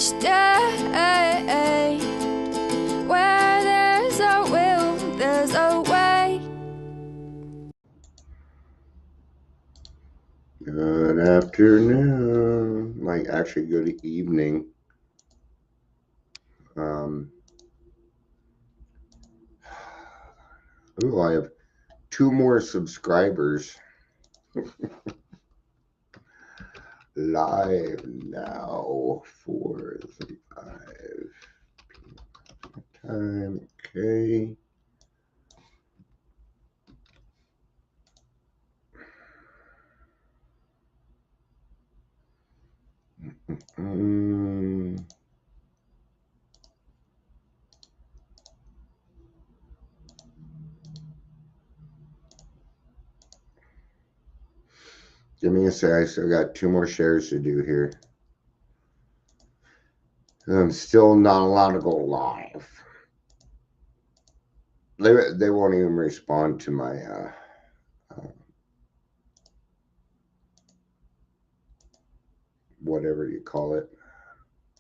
each day. Where there's a will, there's a way. Good afternoon, like actually good evening. Oh, I have 2 more subscribers. Live now, 4:35 time. Okay. Give me a sec. I still got 2 more shares to do here. I'm still not allowed to go live. They won't even respond to my whatever you call it.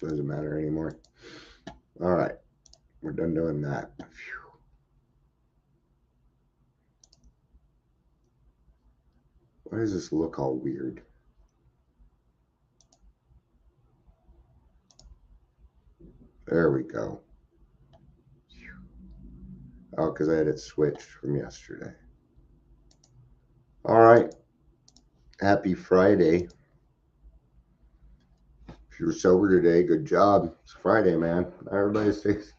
Doesn't matter anymore. All right, we're done doing that. Phew. Why does this look all weird? There we go. Oh, because I had it switched from yesterday. All right. Happy Friday. If you're sober today, good job. It's Friday, man. Everybody stays.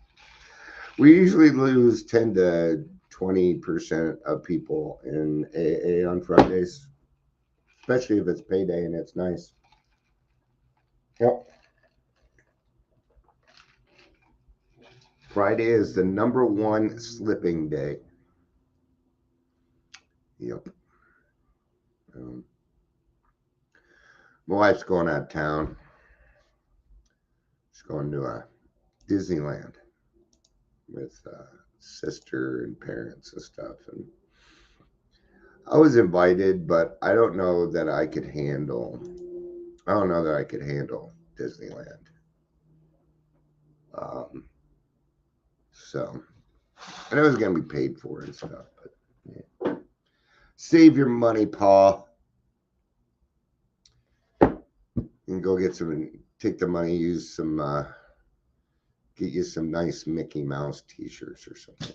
We usually lose 10 to 20% of people in AA on Fridays, especially if it's payday and it's nice. Yep. Friday is the #1 slipping day. Yep. My wife's going out of town. She's going to Disneyland with sister and parents and stuff. And I was invited, but I don't know that I could handle. I don't know that I could handle Disneyland. So I know it's gonna be paid for and stuff, but yeah. Save your money, Paul. And go get some. Take the money. Use some. Get you some nice Mickey Mouse T-shirts or something.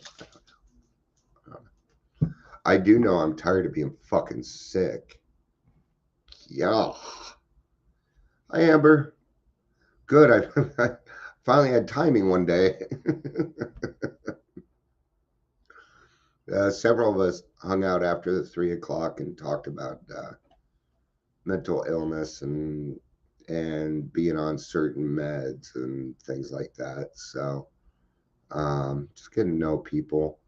I do know I'm tired of being fucking sick. Yeah. Hi, Amber. Good. I finally had timing one day. Several of us hung out after the 3 o'clock and talked about mental illness and being on certain meds and things like that. So just getting to know people.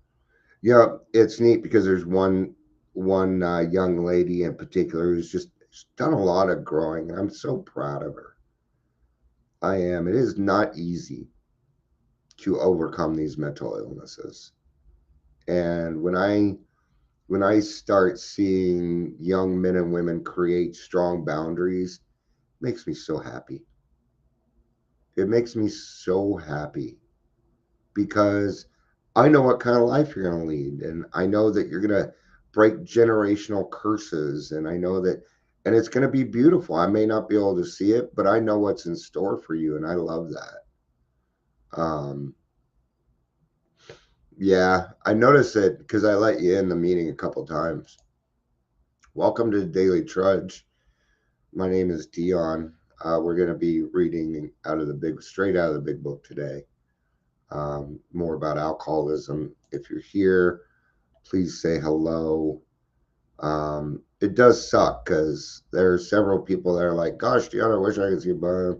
Yeah, it's neat because there's one young lady in particular who's just done a lot of growing, and I'm so proud of her. I am. It is not easy to overcome these mental illnesses. And when I start seeing young men and women create strong boundaries, it makes me so happy. It makes me so happy because I know what kind of life you're going to lead, and I know that you're going to break generational curses, and I know that, and it's going to be beautiful. I may not be able to see it, but I know what's in store for you, and I love that. Yeah, I noticed it because I let you in the meeting a couple times. Welcome to Daily Trudge. My name is Dion. We're going to be reading straight out of the big book today. More about alcoholism. If you're here, please say hello. It does suck because there are several people that are like, gosh, Dion, I wish I could see you by.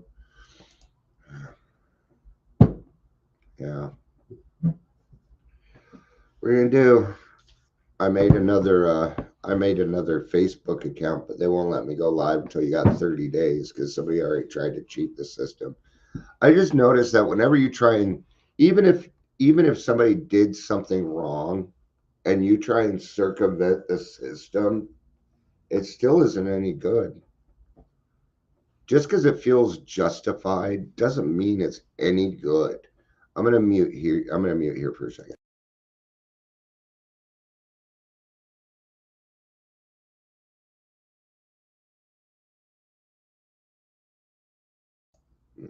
Yeah. What are you going to do? I made another Facebook account, but they won't let me go live until you got 30 days because somebody already tried to cheat the system. I just noticed that whenever you try and even if somebody did something wrong and you try and circumvent the system, it still isn't any good. Just because it feels justified doesn't mean it's any good. I'm going to mute here. I'm going to mute here for a second.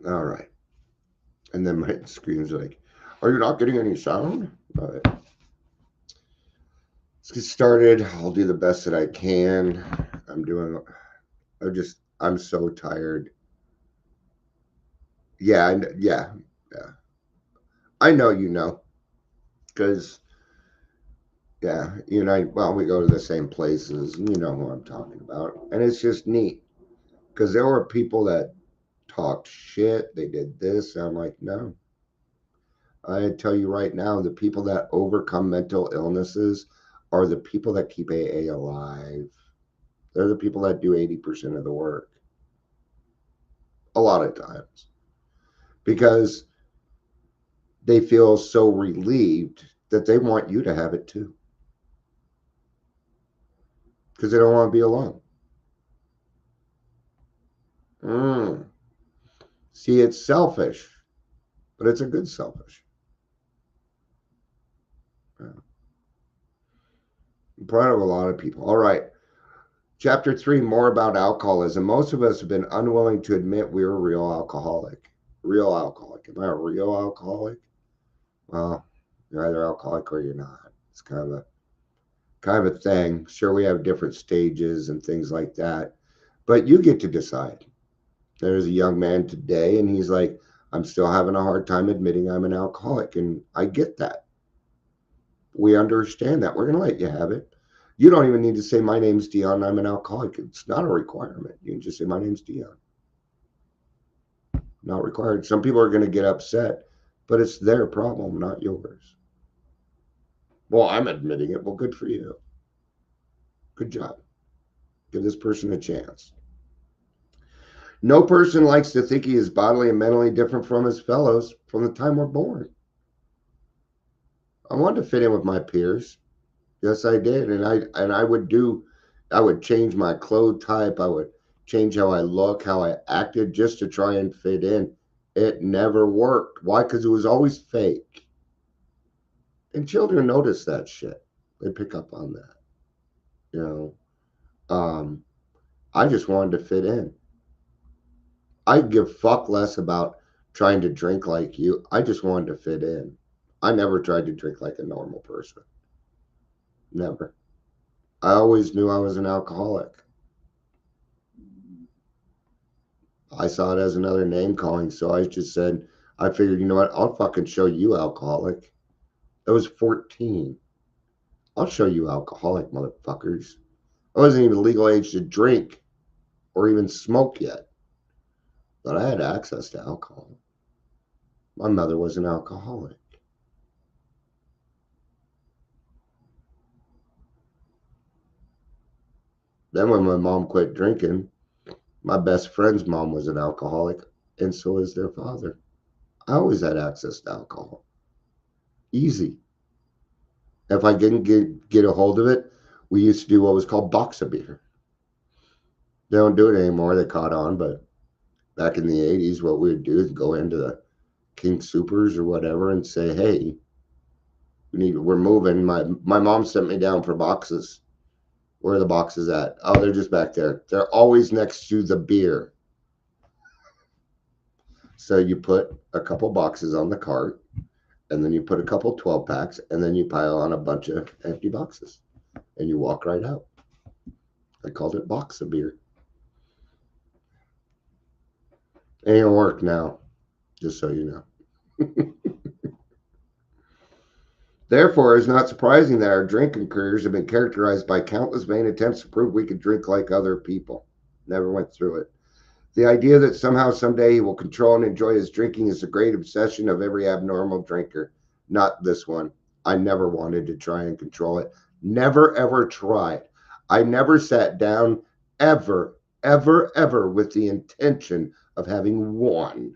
All right. And then my screen's like, are you not getting any sound? All right. Let's get started. I'll do the best that I can. I'm so tired. Yeah, yeah. I know you know, because, yeah, you and I, well, we go to the same places, and you know who I'm talking about. And it's just neat, because there were people that talked shit. They did this. And I'm like, no. I tell you right now, the people that overcome mental illnesses are the people that keep AA alive. They're the people that do 80% of the work. A lot of times. Because they feel so relieved that they want you to have it too. Because they don't want to be alone. See, it's selfish, but it's a good selfish. Yeah. I'm proud of a lot of people. All right. Chapter 3, more about alcoholism. Most of us have been unwilling to admit we're a real alcoholic. Real alcoholic. Am I a real alcoholic? Well, you're either alcoholic or you're not. It's kind of a thing. Sure, we have different stages and things like that, but you get to decide. There's a young man today, and he's like, I'm still having a hard time admitting I'm an alcoholic, and I get that. We understand that. We're going to let you have it. You don't even need to say, my name's Dion, I'm an alcoholic. It's not a requirement. You can just say, my name's Dion. Not required. Some people are going to get upset, but it's their problem, not yours. Well, I'm admitting it. Well, good for you. Good job. Give this person a chance. No person likes to think he is bodily and mentally different from his fellows from the time we're born. I wanted to fit in with my peers. Yes, I did. I would change my clothes type. I would change how I look, how I acted just to try and fit in. It never worked. Why? Because it was always fake. And children notice that shit. They pick up on that. You know, I just wanted to fit in. I give fuck less about trying to drink like you. I just wanted to fit in. I never tried to drink like a normal person. Never. I always knew I was an alcoholic. I saw it as another name calling, so I just said, I figured, you know what? I'll fucking show you alcoholic. I was 14. I'll show you alcoholic, motherfuckers. I wasn't even legal age to drink or even smoke yet, but I had access to alcohol. My mother was an alcoholic. Then when my mom quit drinking, my best friend's mom was an alcoholic, and so is their father. I always had access to alcohol. Easy. If I didn't get a hold of it, we used to do what was called box of beer. They don't do it anymore. They caught on, but back in the 80s, what we would do is go into the King Supers or whatever and say, hey, we're moving. My mom sent me down for boxes. Where are the boxes at? Oh, they're just back there. They're always next to the beer. So you put a couple boxes on the cart, and then you put a couple 12 packs, and then you pile on a bunch of empty boxes, and you walk right out. I called it box of beer. It ain't gonna work now, just so you know. Therefore, it's not surprising that our drinking careers have been characterized by countless vain attempts to prove we could drink like other people. Never went through it. The idea that somehow, someday he will control and enjoy his drinking is the great obsession of every abnormal drinker. Not this one. I never wanted to try and control it. Never, ever tried. I never sat down, ever, ever, ever, with the intention of having one.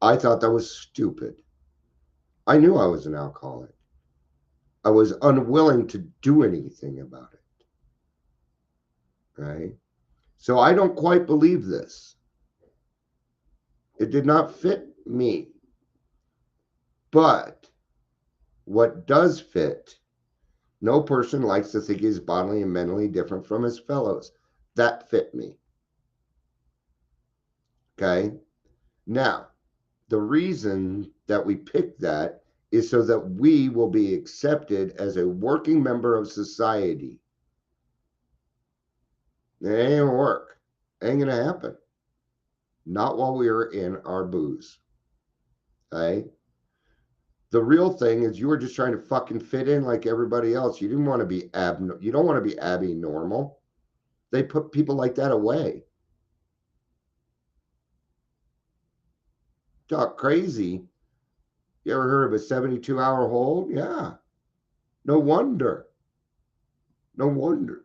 I thought that was stupid. I knew I was an alcoholic. I was unwilling to do anything about it. Right? So I don't quite believe this. It did not fit me. But what does fit, no person likes to think he's bodily and mentally different from his fellows. That fit me. Okay. Now, the reason that we picked that is so that we will be accepted as a working member of society. It ain't gonna work. Ain't gonna happen. Not while we are in our booze. Okay. The real thing is you were just trying to fucking fit in like everybody else. You didn't want to be you don't want to be abnormal. They put people like that away. Talk crazy. You ever heard of a 72-hour hold? Yeah. No wonder. No wonder.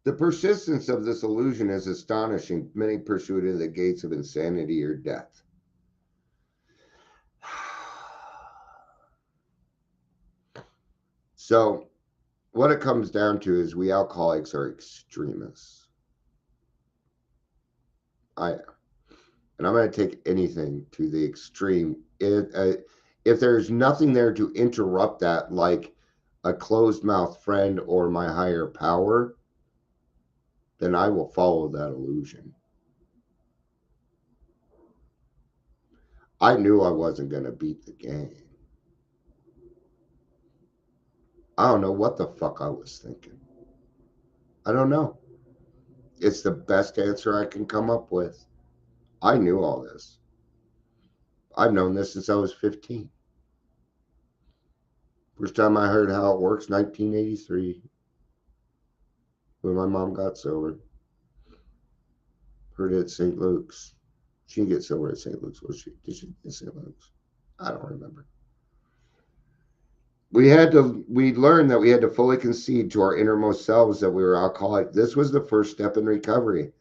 The persistence of this illusion is astonishing. Many pursue it to the gates of insanity or death. So, what it comes down to is we alcoholics are extremists. I am. And I'm going to take anything to the extreme. If there's nothing there to interrupt that, like a closed mouth friend or my higher power, then I will follow that illusion. I knew I wasn't going to beat the game. I don't know what the fuck I was thinking. I don't know. It's the best answer I can come up with. I knew all this. I've known this since I was 15. First time I heard how it works, 1983, when my mom got sober. Heard it at St. Luke's. She didn't get sober at St. Luke's, was she? Did she get St. Luke's? I don't remember. We learned that we had to fully concede to our innermost selves that we were alcoholic. This was the first step in recovery.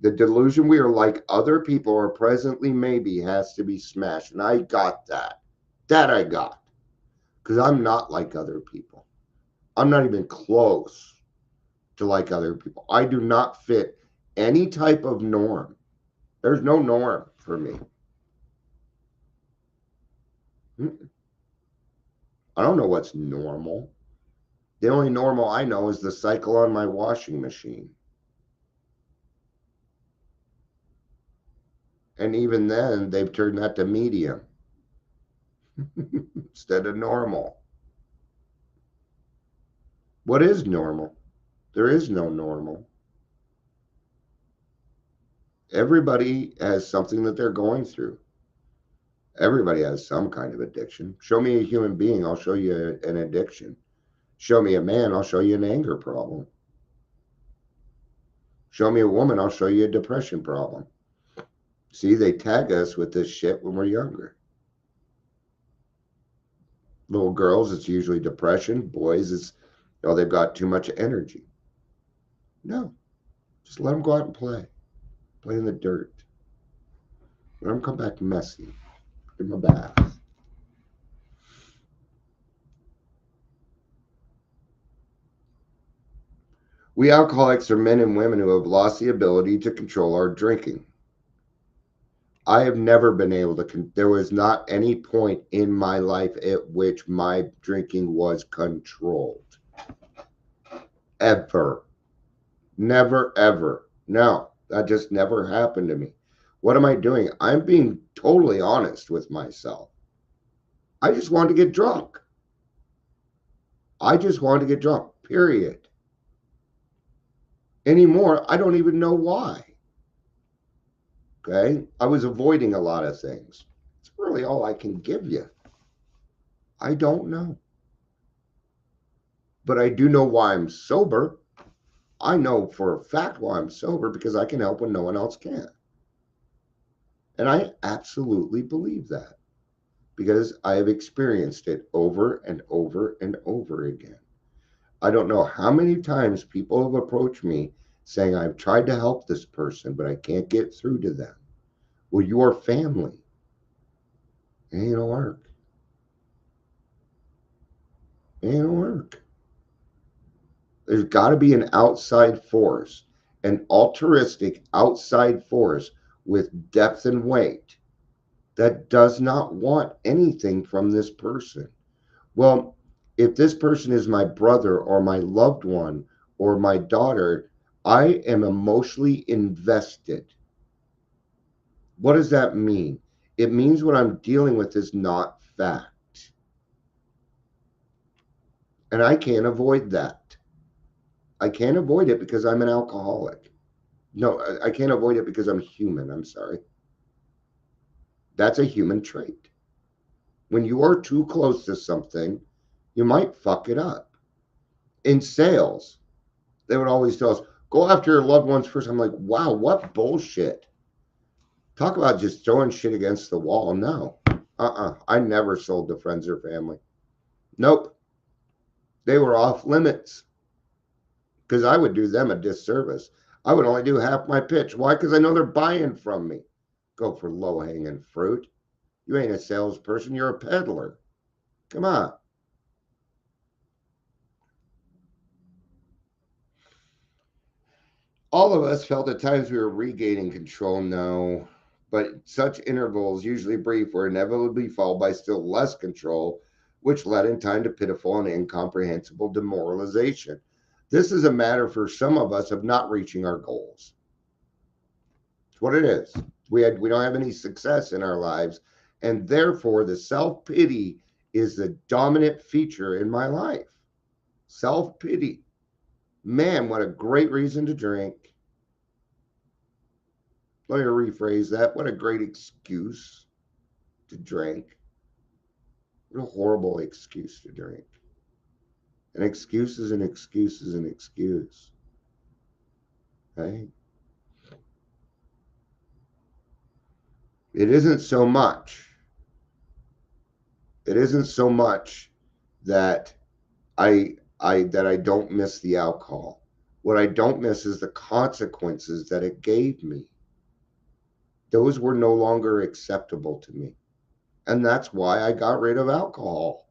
The delusion we are like other people or presently maybe has to be smashed. And I got that. That I got. Because I'm not like other people. I'm not even close to like other people. I do not fit any type of norm. There's no norm for me. I don't know what's normal. The only normal I know is the cycle on my washing machine. And even then, they've turned that to medium instead of normal. What is normal? There is no normal. Everybody has something that they're going through. Everybody has some kind of addiction. Show me a human being, I'll show you an addiction. Show me a man, I'll show you an anger problem. Show me a woman, I'll show you a depression problem. See, they tag us with this shit when we're younger. Little girls, it's usually depression. Boys, it's, oh, they've got too much energy. No, just let them go out and play. Play in the dirt. Let them come back messy. Give them a bath. We alcoholics are men and women who have lost the ability to control our drinking. I have never been able to, there was not any point in my life at which my drinking was controlled. Ever. Never, ever. No, that just never happened to me. What am I doing? I'm being totally honest with myself. I just wanted to get drunk. I just wanted to get drunk, period. Anymore, I don't even know why. Okay? I was avoiding a lot of things. It's really all I can give you. I don't know. But I do know why I'm sober. I know for a fact why I'm sober because I can help when no one else can. And I absolutely believe that because I have experienced it over and over and over again. I don't know how many times people have approached me saying, I've tried to help this person, but I can't get through to them. Well, your family. It ain't gonna work. It ain't gonna work. There's got to be an outside force, an altruistic outside force with depth and weight that does not want anything from this person. Well, if this person is my brother or my loved one or my daughter, I am emotionally invested. What does that mean? It means what I'm dealing with is not fact. And I can't avoid that. I can't avoid it because I'm an alcoholic. No, I can't avoid it because I'm human. I'm sorry. That's a human trait. When you are too close to something, you might fuck it up. In sales, they would always tell us, go after your loved ones first. I'm like, wow, what bullshit. Talk about just throwing shit against the wall. No. I never sold to friends or family. Nope. They were off limits because I would do them a disservice. I would only do half my pitch. Why? Because I know they're buying from me. Go for low hanging fruit. You ain't a salesperson, you're a peddler. Come on. All of us felt at times we were regaining control, no. But such intervals, usually brief, were inevitably followed by still less control, which led in time to pitiful and incomprehensible demoralization. This is a matter for some of us of not reaching our goals. It's what it is. We don't have any success in our lives, and therefore the self-pity is the dominant feature in my life. Self-pity. Man, what a great reason to drink. Let me rephrase that. What a great excuse to drink. What a horrible excuse to drink. An excuse is an excuse is an excuse. Okay? It isn't so much. It isn't so much that I don't miss the alcohol. What I don't miss is the consequences that it gave me. Those were no longer acceptable to me. And that's why I got rid of alcohol,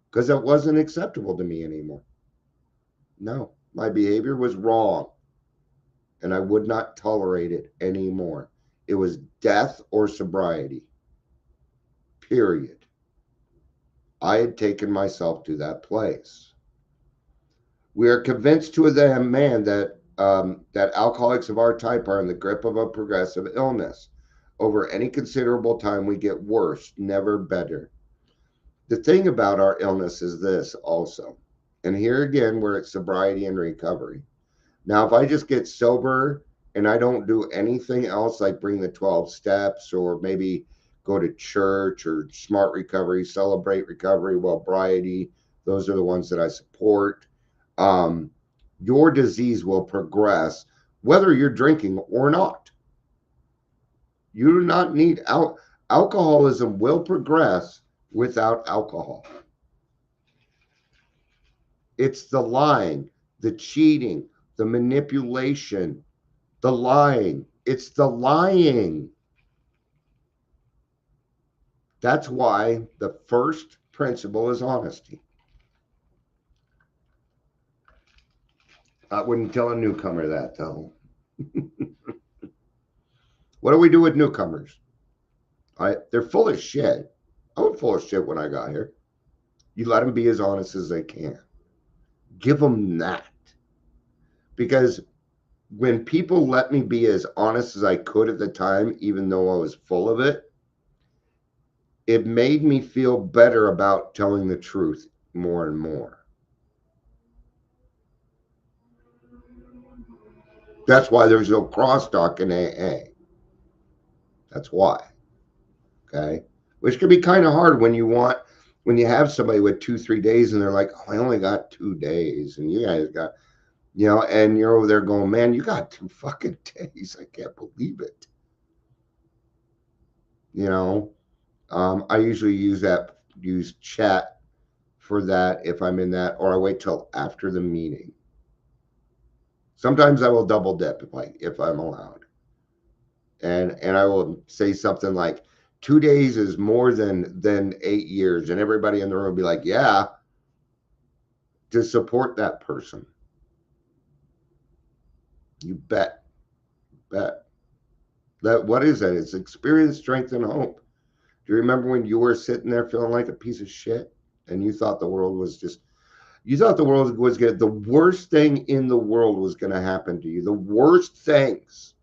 because it wasn't acceptable to me anymore. No, my behavior was wrong, and I would not tolerate it anymore. It was death or sobriety, period. I had taken myself to that place. We are convinced to a man that alcoholics of our type are in the grip of a progressive illness. Over any considerable time, we get worse, never better. The thing about our illness is this also, and here again, we're at sobriety and recovery. Now, if I just get sober and I don't do anything else, like bring the 12 steps or maybe go to church or smart recovery, celebrate recovery, wellbriety, those are the ones that I support. Your disease will progress whether you're drinking or not. You do not need alcoholism will progress without alcohol. It's the lying, the cheating, the manipulation, the lying. It's the lying. That's why the first principle is honesty. I wouldn't tell a newcomer that, though. What do we do with newcomers? They're full of shit. I was full of shit when I got here. You let them be as honest as they can. Give them that. Because when people let me be as honest as I could at the time, even though I was full of it, it made me feel better about telling the truth more and more. That's why there's no crosstalk in AA. That's why. Okay. Which can be kind of hard when you have somebody with 2-3 days and they're like, oh, I only got 2 days. And you guys got, and you're over there going, man, you got 2 fucking days. I can't believe it. I usually use chat for that if I'm in that, or I wait till after the meeting. Sometimes I will double dip if I'm allowed. And I will say something like 2 days is more than 8 years. And everybody in the room will be like, yeah, to support that person. You bet. Bet. That, what is that? It's experience, strength, and hope. Do you remember when you were sitting there feeling like a piece of shit and you thought the world was just, you thought the world was going to, the worst thing in the world was going to happen to you? The worst things.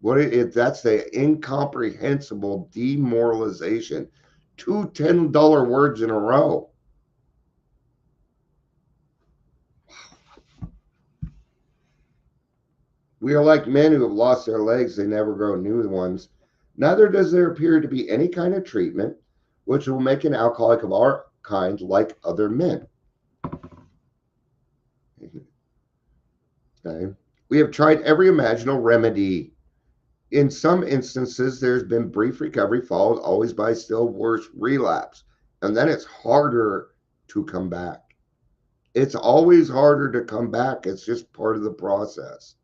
What if that's the incomprehensible demoralization? Two $10 words in a row. We are like men who have lost their legs, they never grow new ones. Neither does there appear to be any kind of treatment which will make an alcoholic of our kind like other men. Okay. We have tried every imaginable remedy. In some instances, there's been brief recovery, followed always by still worse relapse. And then it's harder to come back. It's always harder to come back. It's just part of the process.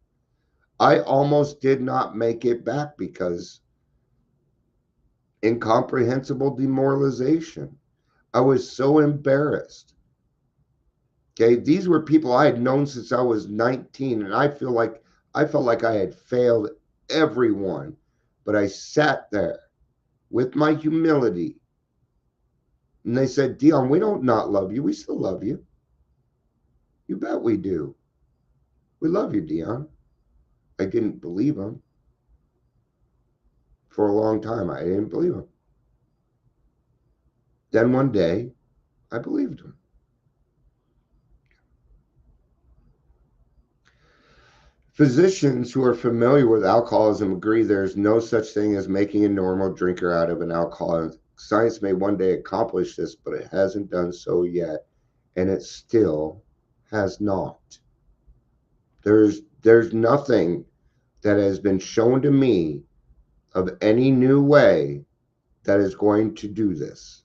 I almost did not make it back because incomprehensible demoralization. I was so embarrassed. Okay, these were people I had known since I was 19, and I felt like I had failed everyone. But I sat there with my humility, and they said, "Dion, we don't not love you. We still love you. You bet we do. We love you, Dion." I didn't believe them for a long time. I didn't believe them. Then one day, I believed them. Physicians who are familiar with alcoholism agree there's no such thing as making a normal drinker out of an alcoholic. Science may one day accomplish this, but it hasn't done so yet, and it still has not. There's nothing that has been shown to me of any new way that is going to do this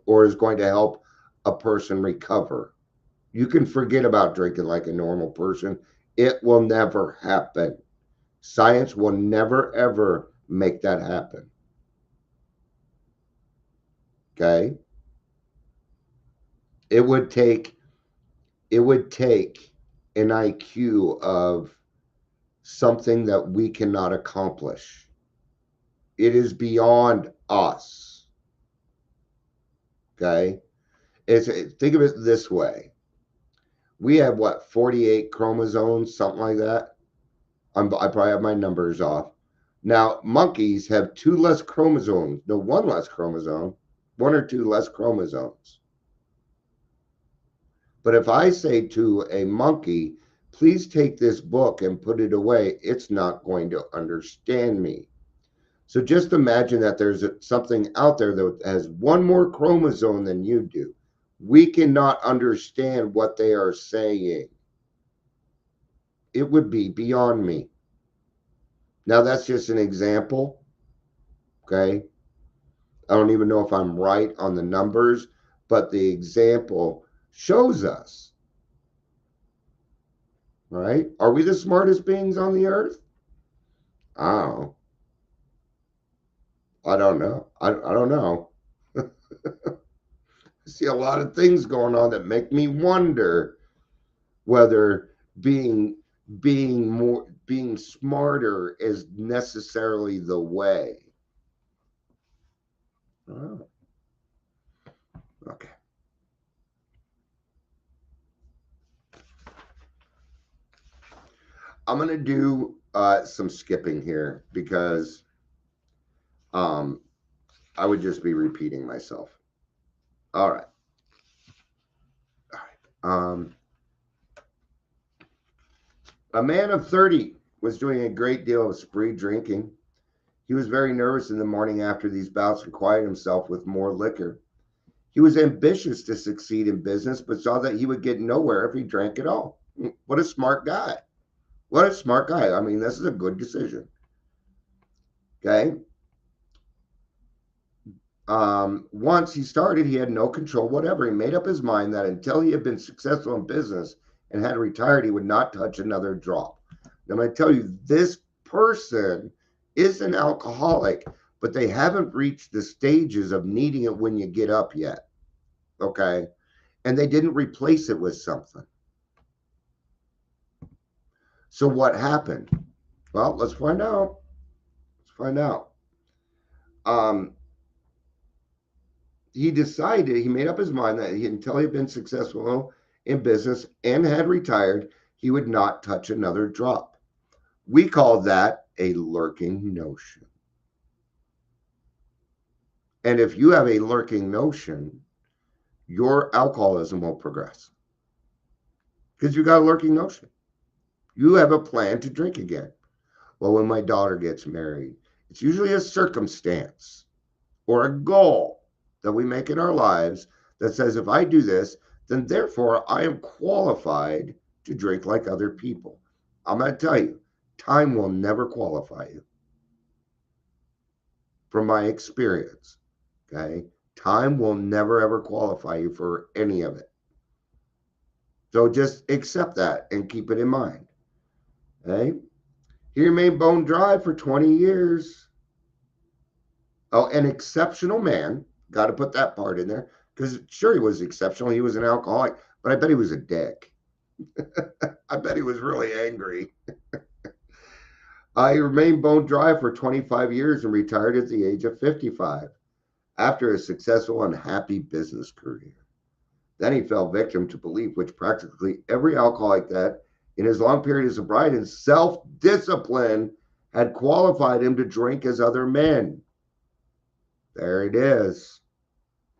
or is going to help a person recover. You can forget about drinking like a normal person. It will never happen. Science will never, ever make that happen. Okay? It would take an IQ of something that we cannot accomplish. It is beyond us. Okay? Think of it this way. We have what, 48 chromosomes, something like that? I probably have my numbers off. Now, monkeys have two less chromosomes. No, one less chromosome, one or two less chromosomes. But if I say to a monkey, please take this book and put it away, it's not going to understand me. So just imagine that there's something out there that has one more chromosome than you do. We cannot understand what they are saying. It would be beyond me. Now, that's just an example. Okay. I don't even know if I'm right on the numbers, but the example shows us. Right? Are we the smartest beings on the earth? Oh, I don't know. I don't know. I see a lot of things going on that make me wonder whether being smarter is necessarily the way. Oh, okay. I'm gonna do some skipping here because I would just be repeating myself. All right. All right. A man of 30 was doing a great deal of spree drinking. He was very nervous in the morning after these bouts and quieted himself with more liquor. He was ambitious to succeed in business, but saw that he would get nowhere if he drank at all. What a smart guy. What a smart guy. I mean, this is a good decision. Okay. Once he started, he had no control whatever. He made up his mind that until he had been successful in business and had retired, he would not touch another drop. Now, I'm going to tell you, this person is an alcoholic, but they haven't reached the stages of needing it when you get up yet. Okay. And they didn't replace it with something. So what happened? Well, let's find out. Let's find out. Um, he decided, he made up his mind that until he had been successful in business and had retired, he would not touch another drop. We call that a lurking notion. And if you have a lurking notion, your alcoholism will progress because you got a lurking notion. You have a plan to drink again. Well, when my daughter gets married, it's usually a circumstance or a goal that we make in our lives that says, if I do this, then therefore I am qualified to drink like other people. I'm going to tell you, time will never qualify you. From my experience, okay? Time will never ever qualify you for any of it. So just accept that and keep it in mind. Okay? He remained bone dry for 20 years. Oh, an exceptional man. Got to put that part in there. Because sure, he was exceptional. He was an alcoholic, but I bet he was a dick. I bet he was really angry. He remained bone dry for 25 years and retired at the age of 55 after a successful and happy business career. Then he fell victim to belief, which practically every alcoholic that in his long period of sobriety and self-discipline had qualified him to drink as other men. There it is.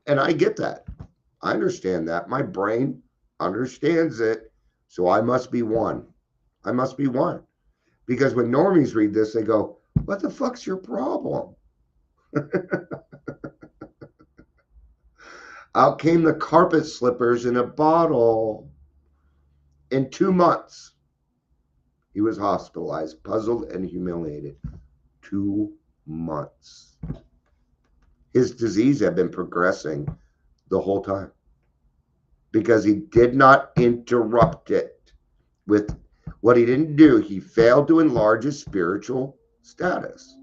And I get that. I understand that. My brain understands it. So I must be one. I must be one. Because when normies read this, they go, what the fuck's your problem? Out came the carpet slippers in a bottle. In 2 months, he was hospitalized, puzzled and humiliated. 2 months. His disease had been progressing the whole time because he did not interrupt it with what he didn't do. He failed to enlarge his spiritual status.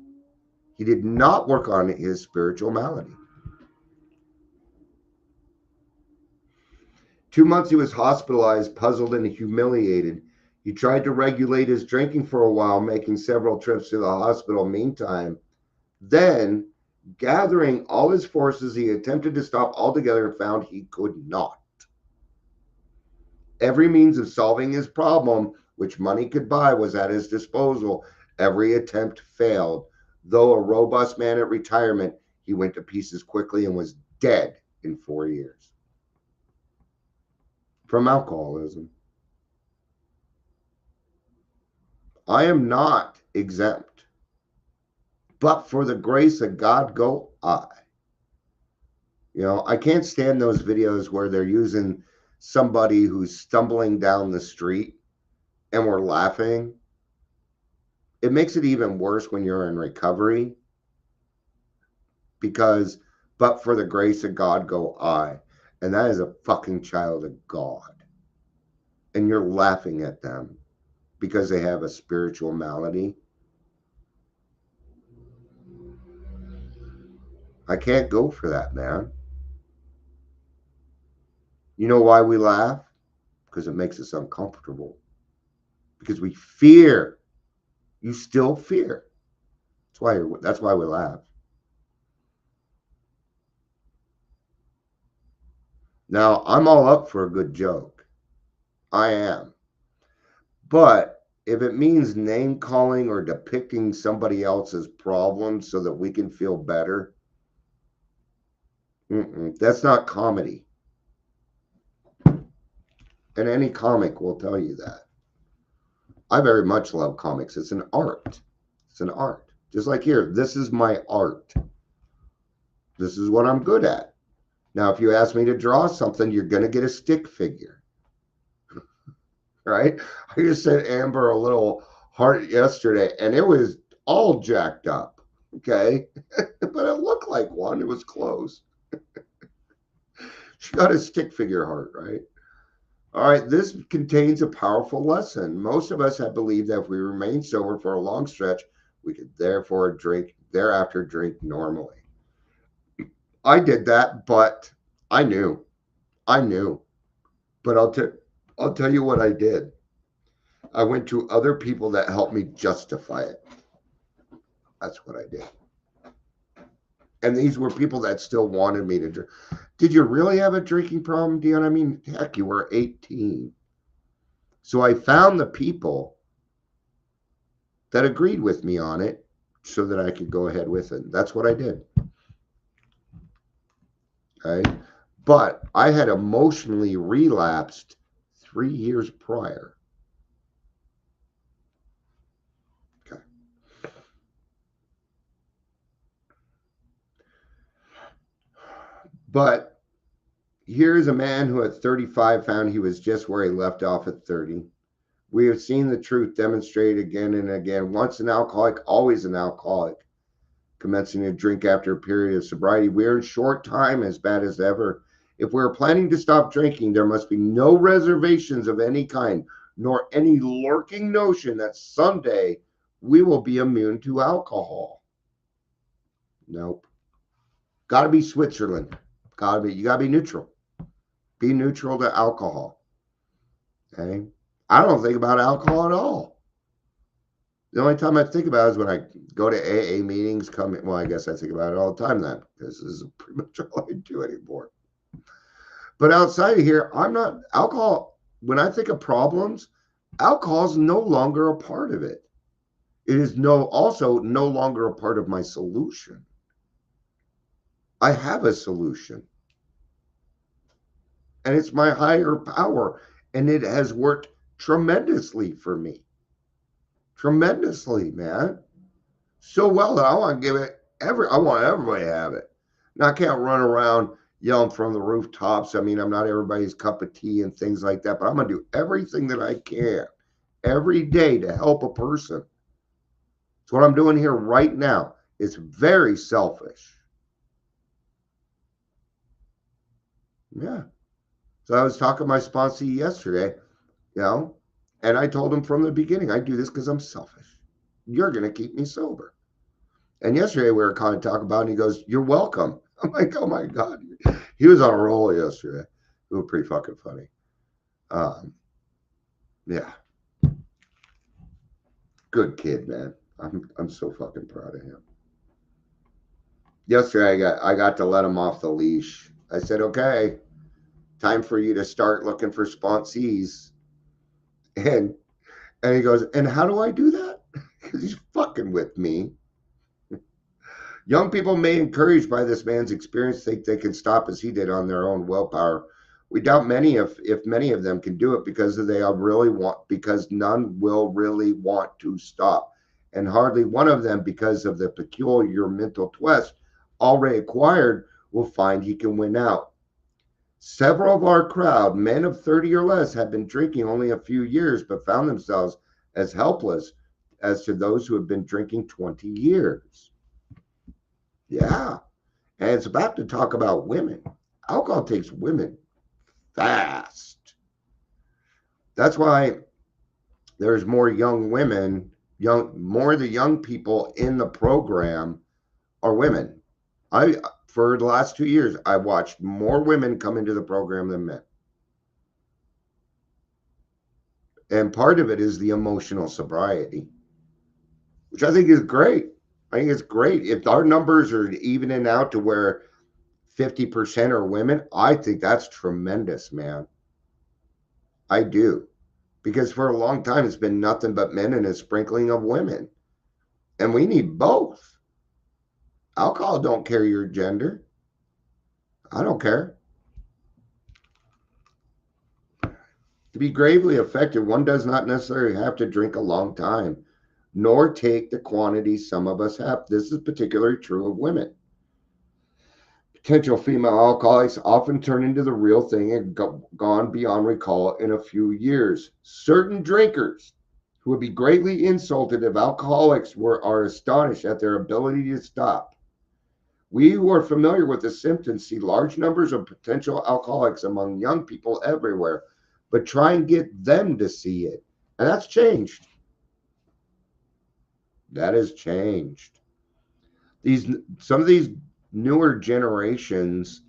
He did not work on his spiritual malady. 2 months he was hospitalized, puzzled and humiliated. He tried to regulate his drinking for a while, making several trips to the hospital meantime. Then, gathering all his forces, he attempted to stop altogether and found he could not. Every means of solving his problem, which money could buy, was at his disposal. Every attempt failed. Though a robust man at retirement, he went to pieces quickly and was dead in 4 years from alcoholism. I am not exempt, but for the grace of God go I. You know, I can't stand those videos where they're using somebody who's stumbling down the street and we're laughing. It makes it even worse when you're in recovery because, but for the grace of God go I. And that is a fucking child of God. And you're laughing at them because they have a spiritual malady. I can't go for that, man. You know why we laugh? Because it makes us uncomfortable. Because we fear. You still fear. That's why we laugh. Now, I'm all up for a good joke. I am. But if it means name calling or depicting somebody else's problems so that we can feel better, that's not comedy. And any comic will tell you that. I very much love comics. It's an art. It's an art. Just like here, this is my art. This is what I'm good at. Now, if you ask me to draw something, you're going to get a stick figure. Right? I just sent Amber a little heart yesterday, and it was all jacked up. Okay? But it looked like one. It was close. She got a stick figure heart, right? All right, this contains a powerful lesson. Most of us have believed that if we remain sober for a long stretch, we could thereafter drink normally. I did that, but I knew. But I'll tell you what I did. I went to other people that helped me justify it. That's what I did. And these were people that still wanted me to drink. Did you really have a drinking problem, Dion? I mean, heck, you were 18. So I found the people that agreed with me on it so that I could go ahead with it. That's what I did. Okay. But I had emotionally relapsed 3 years prior. Okay. But here's a man who at 35 found he was just where he left off at 30. We have seen the truth demonstrated again and again. Once an alcoholic, always an alcoholic. Commencing to drink after a period of sobriety, we are in short time as bad as ever. If we are planning to stop drinking, there must be no reservations of any kind, nor any lurking notion that someday we will be immune to alcohol. Nope. Got to be Switzerland. You got to be neutral. Be neutral to alcohol. Okay. I don't think about alcohol at all. The only time I think about it is when I go to AA meetings. Well, I guess I think about it all the time then. This is pretty much all I do anymore. But outside of here, I'm not alcohol. When I think of problems, alcohol is no longer a part of it. It is also no longer a part of my solution. I have a solution. And it's my higher power. And it has worked tremendously for me. Tremendously, man. So well that I want to give it I want everybody to have it. Now I can't run around yelling from the rooftops. I mean, I'm not everybody's cup of tea and things like that, but I'm gonna do everything that I can every day to help a person. It's what I'm doing here right now. It's very selfish. Yeah. So I was talking to my sponsee yesterday, and I told him from the beginning, I do this because I'm selfish. You're gonna keep me sober. And yesterday we were kind of talking about it, and he goes, "You're welcome." I'm like, "Oh my God." He was on a roll yesterday. It was pretty fucking funny. Yeah. Good kid, man. I'm so fucking proud of him. Yesterday I got to let him off the leash. I said, "Okay, time for you to start looking for sponsees." And he goes, "And how do I do that?" Because he's fucking with me. Young people may, encouraged by this man's experience, think they can stop as he did on their own willpower. We doubt many if many of them can do it because none will really want to stop, and hardly one of them, because of the peculiar mental twist already acquired, will find he can win out. Several of our crowd, men of 30 or less, have been drinking only a few years, but found themselves as helpless as to those who have been drinking 20 years. Yeah. And it's about to talk about women. Alcohol takes women fast. That's why there's more young women, more of the young people in the program are women. For the last 2 years, I watched more women come into the program than men. And part of it is the emotional sobriety, which I think is great. I think it's great. If our numbers are evening out to where 50% are women, I think that's tremendous, man. I do. Because for a long time, it's been nothing but men and a sprinkling of women. And we need both. Alcohol don't care your gender. I don't care. To be gravely effective, one does not necessarily have to drink a long time, nor take the quantity some of us have. This is particularly true of women. Potential female alcoholics often turn into the real thing and gone beyond recall in a few years. Certain drinkers who would be greatly insulted if alcoholics are astonished at their ability to stop. We who are familiar with the symptoms see large numbers of potential alcoholics among young people everywhere, but try and get them to see it. And that's changed. That has changed. Some of these newer generations,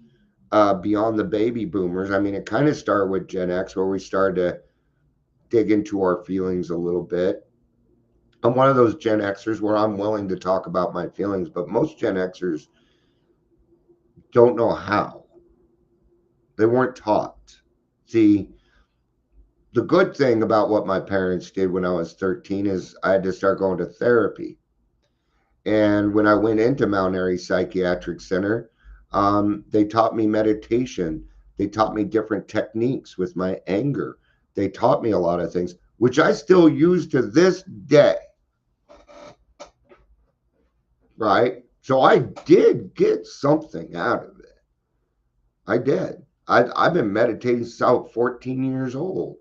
beyond the baby boomers, I mean, it kind of started with Gen X, where we started to dig into our feelings a little bit. I'm one of those Gen Xers where I'm willing to talk about my feelings, but most Gen Xers don't know how. They weren't taught. See, the good thing about what my parents did when I was 13 is I had to start going to therapy. And when I went into Mount Airy Psychiatric Center, they taught me meditation. They taught me different techniques with my anger. They taught me a lot of things, which I still use to this day. Right? So I did get something out of it. I did. I've been meditating since I was 14 years old.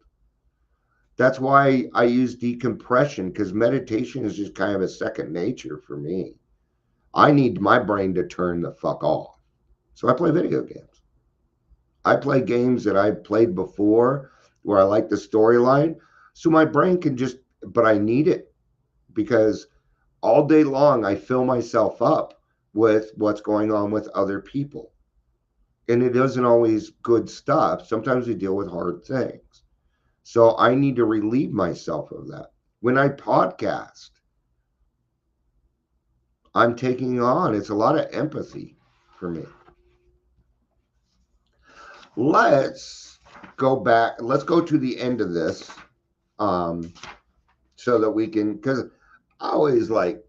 That's why I use decompression, because meditation is just kind of a second nature for me. I need my brain to turn the fuck off. So I play video games. I play games that I've played before where I like the storyline. So my brain can just, but I need it because all day long I fill myself up with what's going on with other people. And it isn't always good stuff. Sometimes we deal with hard things. So I need to relieve myself of that. When I podcast, I'm taking on, it's a lot of empathy for me. Let's go back. Let's go to the end of this so that we can, because I always like,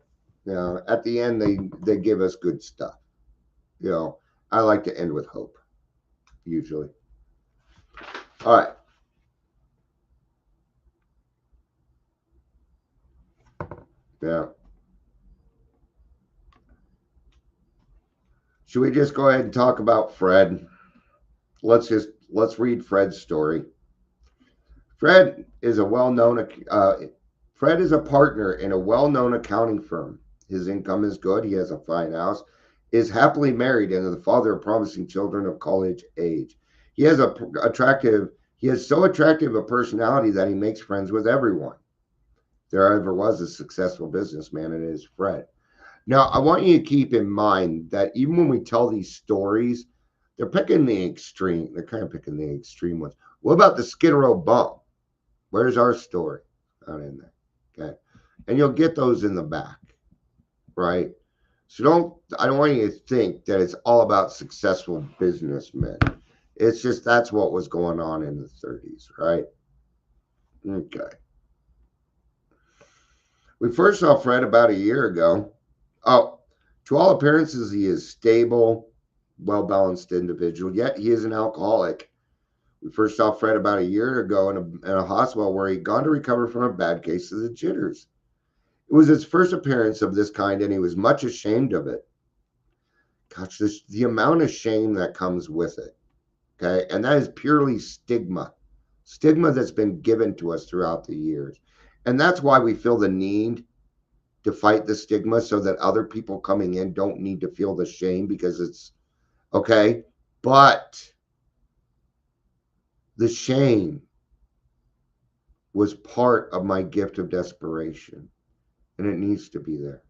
at the end, they give us good stuff. I like to end with hope, usually. All right. Yeah. Should we just go ahead and talk about Fred? Let's read Fred's story. Fred is a Fred is a partner in a well-known accounting firm. His income is good. He has a fine house, is happily married, and is the father of promising children of college age. He has so attractive a personality that he makes friends with everyone. There ever was a successful businessman, and it is Fred. Now, I want you to keep in mind that even when we tell these stories, they're picking the extreme. They're kind of picking the extreme ones. What about the Skid Row bump? Where's our story? Not in there. Okay. And you'll get those in the back, right? So I don't want you to think that it's all about successful businessmen. It's just that's what was going on in the 30s, right? Okay. We first saw Fred about a year ago. Oh, to all appearances, he is stable, well-balanced individual, yet he is an alcoholic. We first saw Fred about a year ago in a hospital where he'd gone to recover from a bad case of the jitters. It was his first appearance of this kind, and he was much ashamed of it. Gosh, the amount of shame that comes with it, okay? And that is purely stigma that's been given to us throughout the years. And that's why we feel the need to fight the stigma so that other people coming in don't need to feel the shame, because it's okay. But the shame was part of my gift of desperation, and it needs to be there.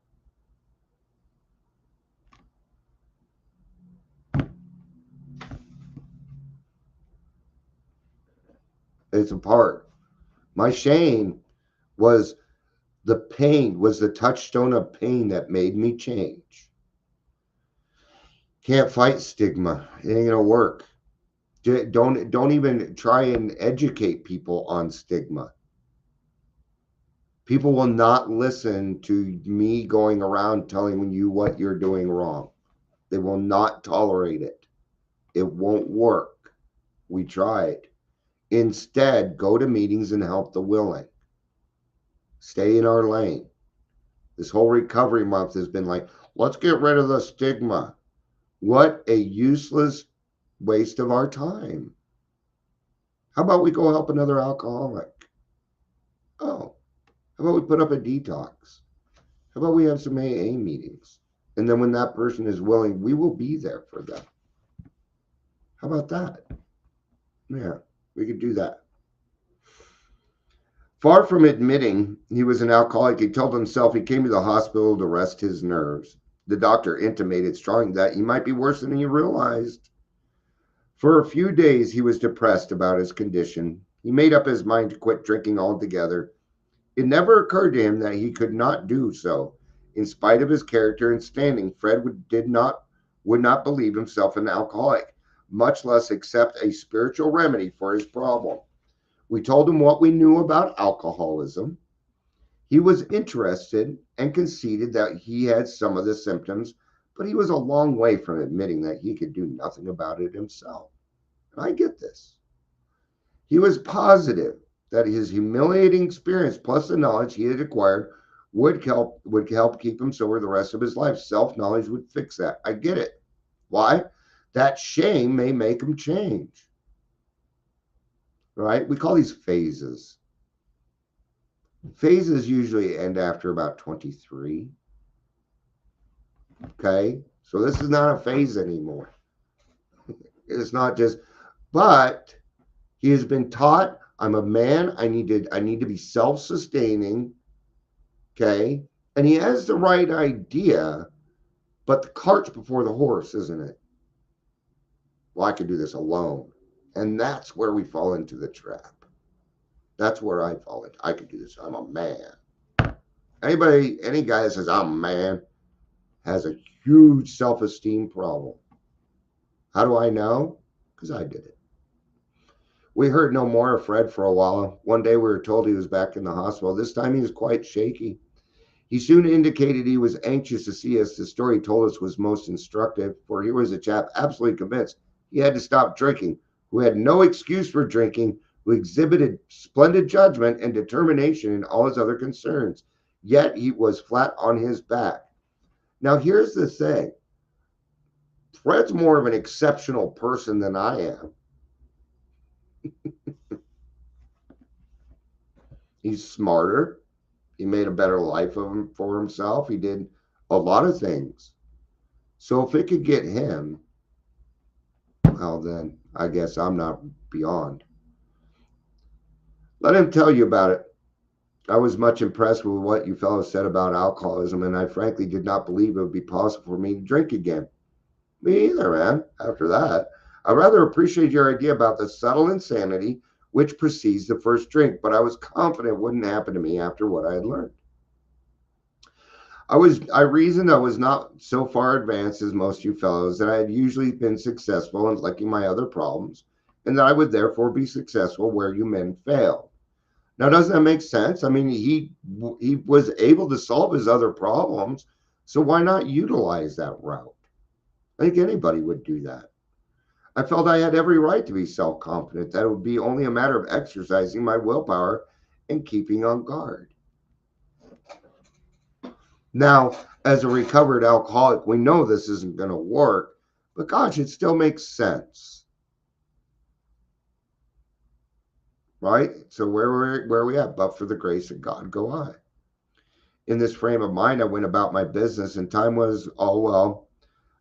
It's a part. My shame was the touchstone of pain that made me change. Can't fight stigma. It ain't gonna work. Don't even try and educate people on stigma. People will not listen to me going around telling you what you're doing wrong. They will not tolerate it. It won't work. We tried. Instead, go to meetings and help the willing. Stay in our lane. This whole recovery month has been like, let's get rid of the stigma. What a useless waste of our time. How about we go help another alcoholic? Oh, how about we put up a detox? How about we have some AA meetings? And then when that person is willing, we will be there for them. How about that? Yeah, we could do that. Far from admitting he was an alcoholic, he told himself he came to the hospital to rest his nerves. The doctor intimated strongly that he might be worse than he realized. For a few days, he was depressed about his condition. He made up his mind to quit drinking altogether. It never occurred to him that he could not do so. In spite of his character and standing, Fred would not believe himself an alcoholic, much less accept a spiritual remedy for his problem. We told him what we knew about alcoholism. He was interested and conceded that he had some of the symptoms, but he was a long way from admitting that he could do nothing about it himself. And I get this. He was positive that his humiliating experience plus the knowledge he had acquired would help keep him sober the rest of his life. Self-knowledge would fix that. I get it. Why? That shame may make him change. Right? We call these phases. Phases usually end after about 23. Okay? So this is not a phase anymore. It's not just, but he has been taught, I'm a man, I need to be self-sustaining. Okay? And he has the right idea, but the cart's before the horse, isn't it? Well, I could do this alone. And that's where we fall into the trap. That's where I fall into. I could do this. I'm a man. Any guy that says I'm a man has a huge self-esteem problem. How do I know? Because I did it. We heard no more of Fred for a while. One day we were told he was back in the hospital. This time he was quite shaky. He soon indicated he was anxious to see us. The story he told us was most instructive, for here was a chap absolutely convinced he had to stop drinking, who had no excuse for drinking, who exhibited splendid judgment and determination in all his other concerns. Yet he was flat on his back. Now, here's the thing. Fred's more of an exceptional person than I am. He's smarter. He made a better life for himself. He did a lot of things. So if it could get him, well, then I guess I'm not beyond. Let him tell you about it. I was much impressed with what you fellows said about alcoholism, and I frankly did not believe it would be possible for me to drink again. Me either, man. After that, I rather appreciate your idea about the subtle insanity which precedes the first drink, but I was confident it wouldn't happen to me after what I had learned. I reasoned I was not so far advanced as most you fellows, that I had usually been successful in liking my other problems, and that I would therefore be successful where you men failed. Now, doesn't that make sense? I mean, he was able to solve his other problems, so why not utilize that route? I think anybody would do that. I felt I had every right to be self-confident, that it would be only a matter of exercising my willpower and keeping on guard. Now, as a recovered alcoholic, we know this isn't going to work, but gosh, it still makes sense. Right? So where are we at? But for the grace of God, go I. In this frame of mind, I went about my business, and time was all well.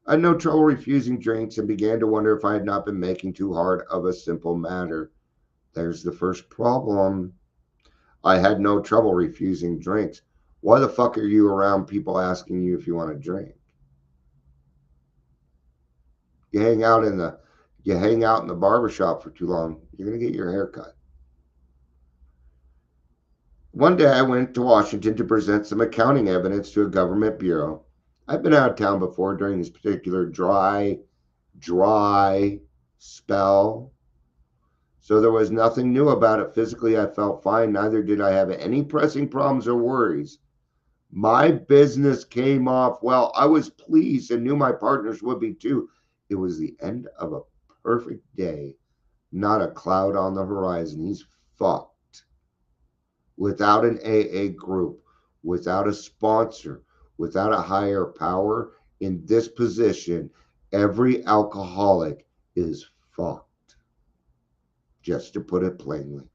I had no trouble refusing drinks and began to wonder if I had not been making too hard of a simple matter. There's the first problem. I had no trouble refusing drinks. Why the fuck are you around people asking you if you want to drink? You hang out in the barbershop for too long, you're going to get your hair cut. One day I went to Washington to present some accounting evidence to a government bureau. I've been out of town before during this particular dry spell, so there was nothing new about it. Physically, I felt fine. Neither did I have any pressing problems or worries. My business came off well. I was pleased and knew my partners would be too. It was the end of a perfect day. Not a cloud on the horizon. He's fucked. Without an AA group, without a sponsor, without a higher power, in this position, every alcoholic is fucked. Just to put it plainly.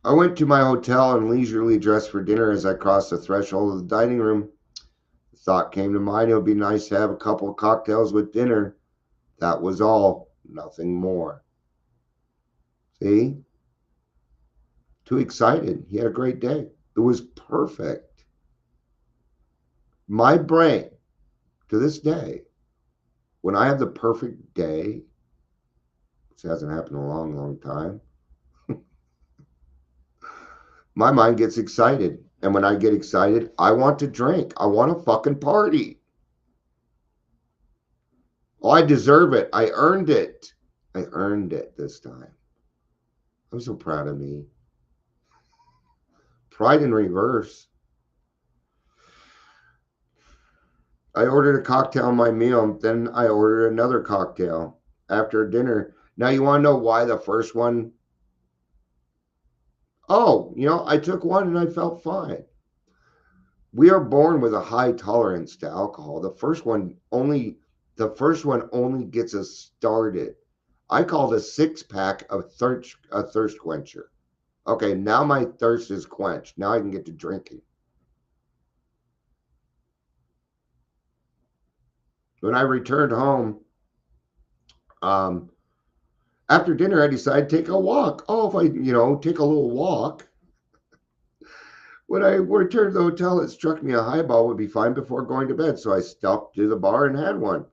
I went to my hotel and leisurely dressed for dinner. As I crossed the threshold of the dining room, the thought came to mind, it would be nice to have a couple of cocktails with dinner. That was all, nothing more. See? Too excited. He had a great day. It was perfect. My brain, to this day, when I have the perfect day, This hasn't happened in a long, long time. My mind gets excited. And when I get excited, I want to drink. I want to fucking party. Oh, I deserve it. I earned it. I earned it this time. I'm so proud of me. Pride in reverse. I ordered a cocktail on my meal, then I ordered another cocktail after dinner. Now, you want to know why the first one? Oh, I took one and I felt fine. We are born with a high tolerance to alcohol. The first one only gets us started. I call it a six-pack of a thirst quencher. Okay, now my thirst is quenched. Now I can get to drinking. When I returned home, um, after dinner, I decided to take a walk. Oh, if I, take a little walk. When I returned to the hotel, it struck me a highball would be fine before going to bed. So I stopped to the bar and had one.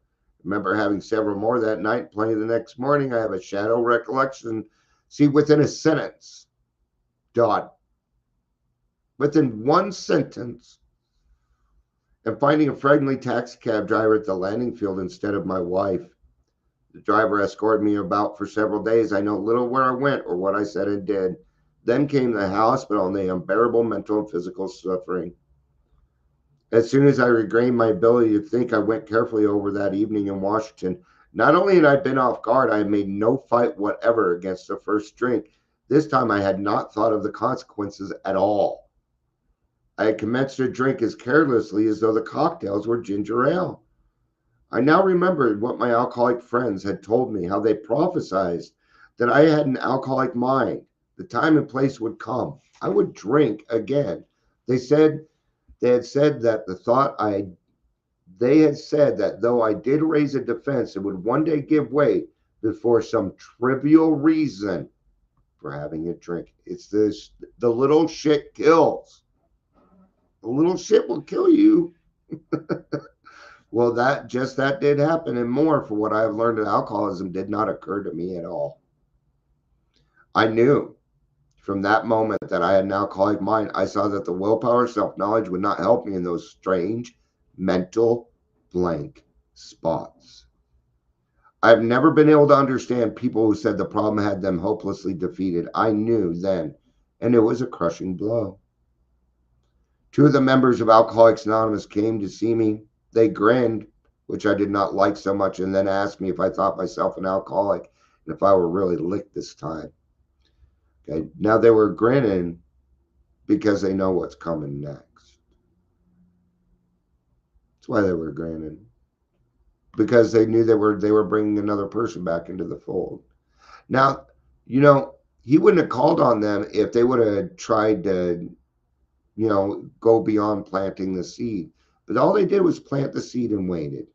Remember having several more that night, plenty the next morning. I have a shadow recollection. See, within a sentence, dot, within one sentence, and finding a friendly taxi cab driver at the landing field instead of my wife. The driver escorted me about for several days. I know little where I went or what I said and did. Then came the hospital and the unbearable mental and physical suffering. As soon as I regained my ability to think, I went carefully over that evening in Washington. Not only had I been off guard, I had made no fight whatever against the first drink. This time I had not thought of the consequences at all. I had commenced to drink as carelessly as though the cocktails were ginger ale. I now remembered what my alcoholic friends had told me, how they prophesied that I had an alcoholic mind. The time and place would come. I would drink again. They had said that they had said that though I did raise a defense, it would one day give way before some trivial reason for having a drink. It's this: the little shit kills. The little shit will kill you. Well, that did happen, and more for what I have learned in alcoholism did not occur to me at all. I knew from that moment that I had an alcoholic mind. I saw that the willpower, self-knowledge would not help me in those strange mental blank spots. I've never been able to understand people who said the problem had them hopelessly defeated. I knew then, and it was a crushing blow. Two of the members of Alcoholics Anonymous came to see me. They grinned, which I did not like so much, and then asked me if I thought myself an alcoholic and if I were really licked this time. Okay, now they were grinning because they know what's coming next. That's why they were grinning, because they knew they were bringing another person back into the fold. Now, he wouldn't have called on them if they would have tried to, go beyond planting the seed. But all they did was plant the seed and waited.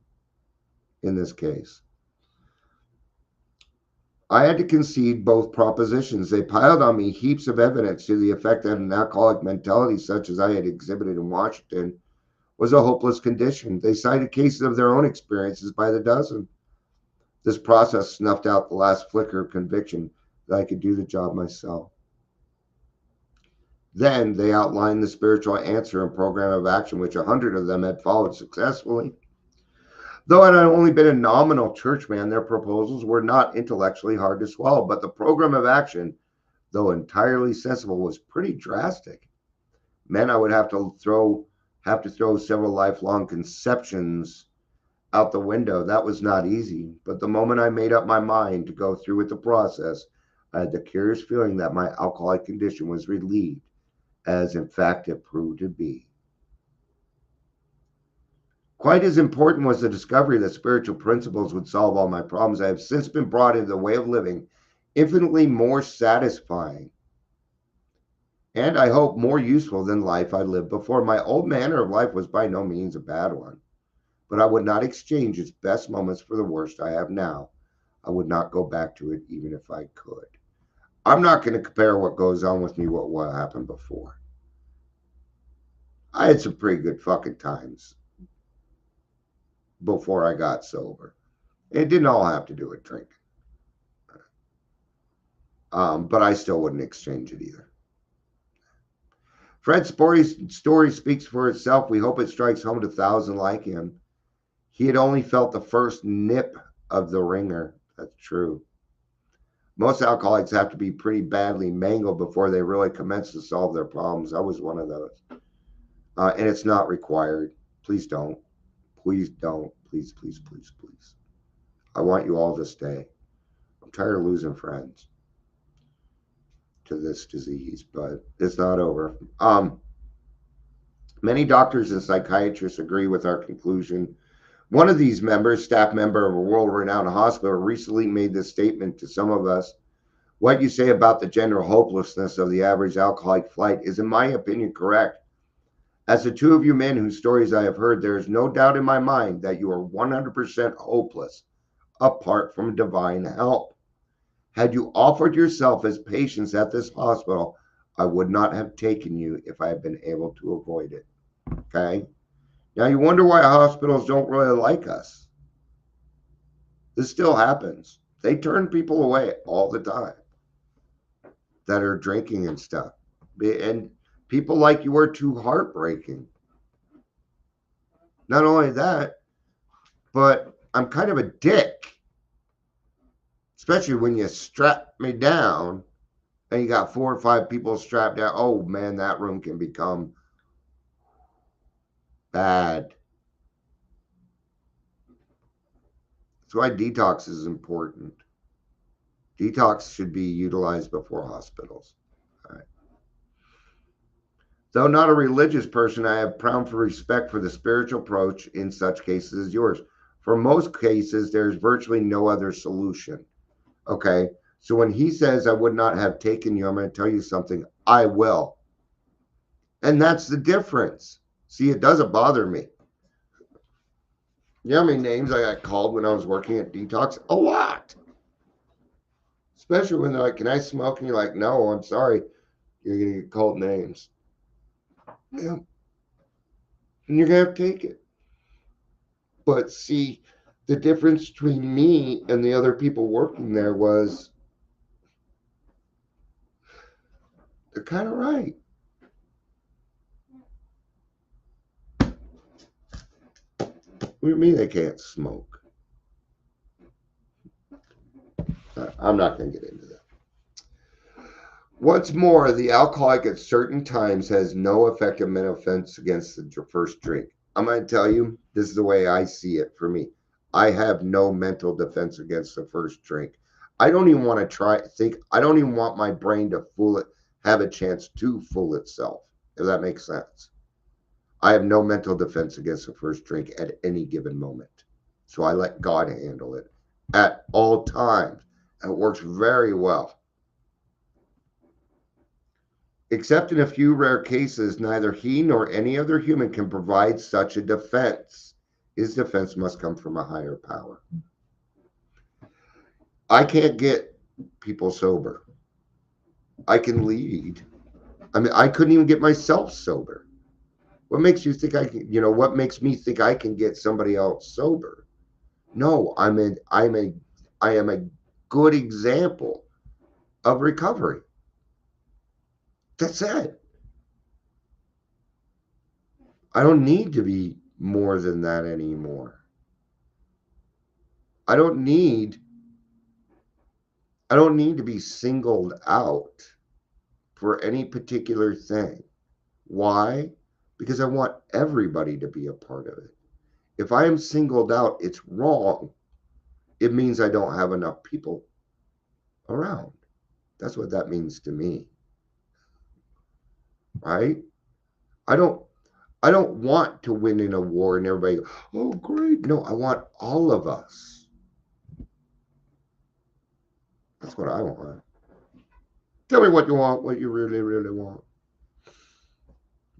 In this case, I had to concede both propositions. They piled on me heaps of evidence to the effect that an alcoholic mentality such as I had exhibited in Washington was a hopeless condition. They cited cases of their own experiences by the dozen. This process snuffed out the last flicker of conviction that I could do the job myself. Then they outlined the spiritual answer and program of action, which 100 of them had followed successfully. Though I had only been a nominal churchman, their proposals were not intellectually hard to swallow, but the program of action, though entirely sensible, was pretty drastic. Meant I would have to throw several lifelong conceptions out the window. That was not easy, but the moment I made up my mind to go through with the process, I had the curious feeling that my alcoholic condition was relieved, as in fact it proved to be. Quite as important was the discovery that spiritual principles would solve all my problems. I have since been brought into the way of living infinitely more satisfying and, I hope, more useful than life I lived before. My old manner of life was by no means a bad one, but I would not exchange its best moments for the worst I have now. I would not go back to it even if I could. I'm not going to compare what goes on with me with what happened before. I had some pretty good fucking times before I got sober. It didn't all have to do with drinking. But I still wouldn't exchange it either. Fred's story speaks for itself. We hope it strikes home to thousands like him. He had only felt the first nip of the ringer. That's true. Most alcoholics have to be pretty badly mangled before they really commence to solve their problems. I was one of those. And it's not required. Please don't. Please don't. Please, please, please, please. I want you all to stay. I'm tired of losing friends to this disease, but it's not over. Many doctors and psychiatrists agree with our conclusion. One of these members, staff member of a world-renowned hospital, recently made this statement to some of us. What you say about the general hopelessness of the average alcoholic flight is, in my opinion, correct. As the two of you men whose stories I have heard, there is no doubt in my mind that you are 100% hopeless, apart from divine help. Had you offered yourself as patients at this hospital, I would not have taken you if I had been able to avoid it. Okay? Now you wonder why hospitals don't really like us. This still happens. They turn people away all the time that are drinking and stuff. And people like you are too heartbreaking. Not only that, but I'm kind of a dick. Especially when you strap me down and you got 4 or 5 people strapped down. Oh man, that room can become bad. That's why detox is important. Detox should be utilized before hospitals. All right. Though not a religious person, I have profound respect for the spiritual approach in such cases as yours. For most cases, there's virtually no other solution. Okay, so when he says, I would not have taken you, I'm going to tell you something. I will. And that's the difference. See, it doesn't bother me. You know how many names I got called when I was working at Detox? A lot. Especially when they're like, can I smoke? And you're like, no, I'm sorry. You're going to get called names. Yeah. And you're going to have to take it. But see, the difference between me and the other people working there was they're kind of right. What do you mean they can't smoke? I'm not going to get into that. What's more, the alcoholic at certain times has no effective mental defense against the first drink. I'm going to tell you, this is the way I see it for me. I have no mental defense against the first drink. I don't even want to I don't even want my brain to have a chance to fool itself, if that makes sense. I have no mental defense against the first drink at any given moment. So I let God handle it at all times. And it works very well. Except in a few rare cases, neither he nor any other human can provide such a defense. His defense must come from a higher power. I can't get people sober. I can lead. I mean, I couldn't even get myself sober. What makes you think I can, what makes me think I can get somebody else sober? No, I am a good example of recovery. That's it. I don't need to be more than that anymore. I don't need to be singled out for any particular thing. Why? Because I want everybody to be a part of it. If I am singled out, it's wrong. It means I don't have enough people around. That's what that means to me. Right? I don't want to win an award and everybody go, oh great. No, I want all of us. That's what I want. Tell me what you want, what you really, really want.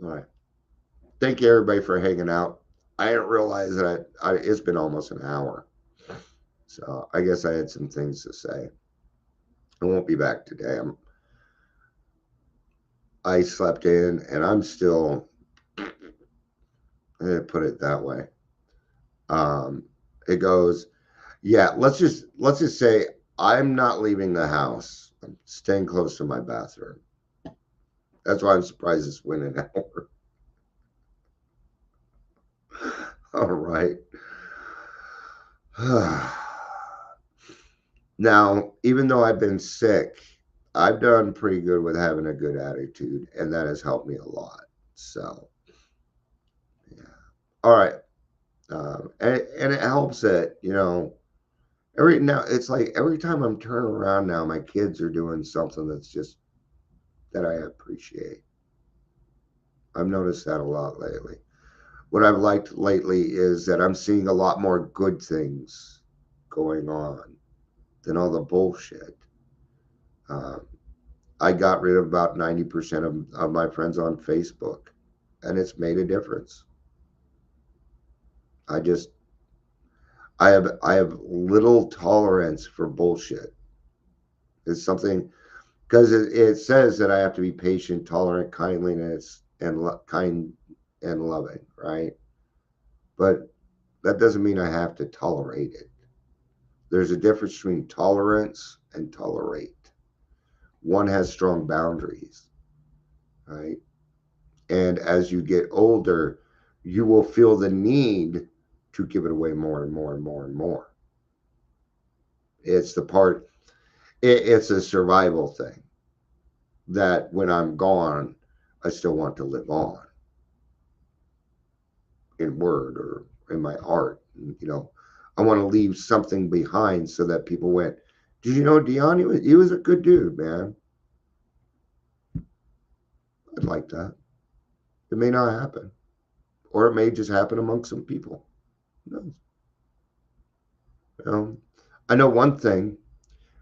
All right. Thank you everybody for hanging out. I didn't realize that it's been almost an hour. So I guess I had some things to say. I won't be back today. I slept in and I'm still, I'm gonna put it that way. It goes, yeah, let's just say I'm not leaving the house. staying close to my bathroom. That's why I'm surprised it's been an hour. All right. Now, even though I've been sick, I've done pretty good with having a good attitude, and that has helped me a lot. So, yeah. All right. And it helps that, every now it's like every time I'm turning around now, my kids are doing something that's just that I appreciate. I've noticed that a lot lately. What I've liked lately is that I'm seeing a lot more good things going on than all the bullshit. Um, I got rid of about 90% of my friends on Facebook, and it's made a difference. I just I have little tolerance for bullshit. It's something because it says that I have to be patient, tolerant, kindliness, and kind and loving, right? But that doesn't mean I have to tolerate it. There's a difference between tolerance and tolerate. One has strong boundaries, right? And as you get older, you will feel the need to give it away more and more and more and more. It's the part, it's a survival thing that when I'm gone, I still want to live on in word or in my art. I want to leave something behind so that people went, did you know Dion? He was a good dude, man. I'd like that. It may not happen, or it may just happen amongst some people. No, I know one thing.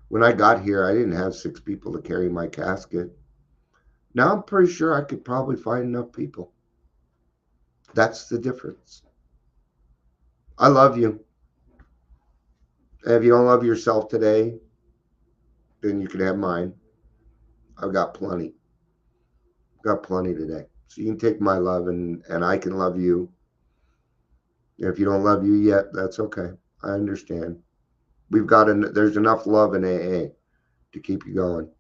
When I got here, I didn't have 6 people to carry my casket. Now I'm pretty sure I could probably find enough people. That's the difference. I love you. And if you don't love yourself today, then you can have mine. I've got plenty. Got plenty today. So you can take my love and I can love you. If you don't love you yet, that's okay. I understand. There's enough love in AA to keep you going.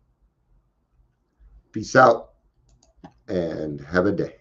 Peace out and have a day.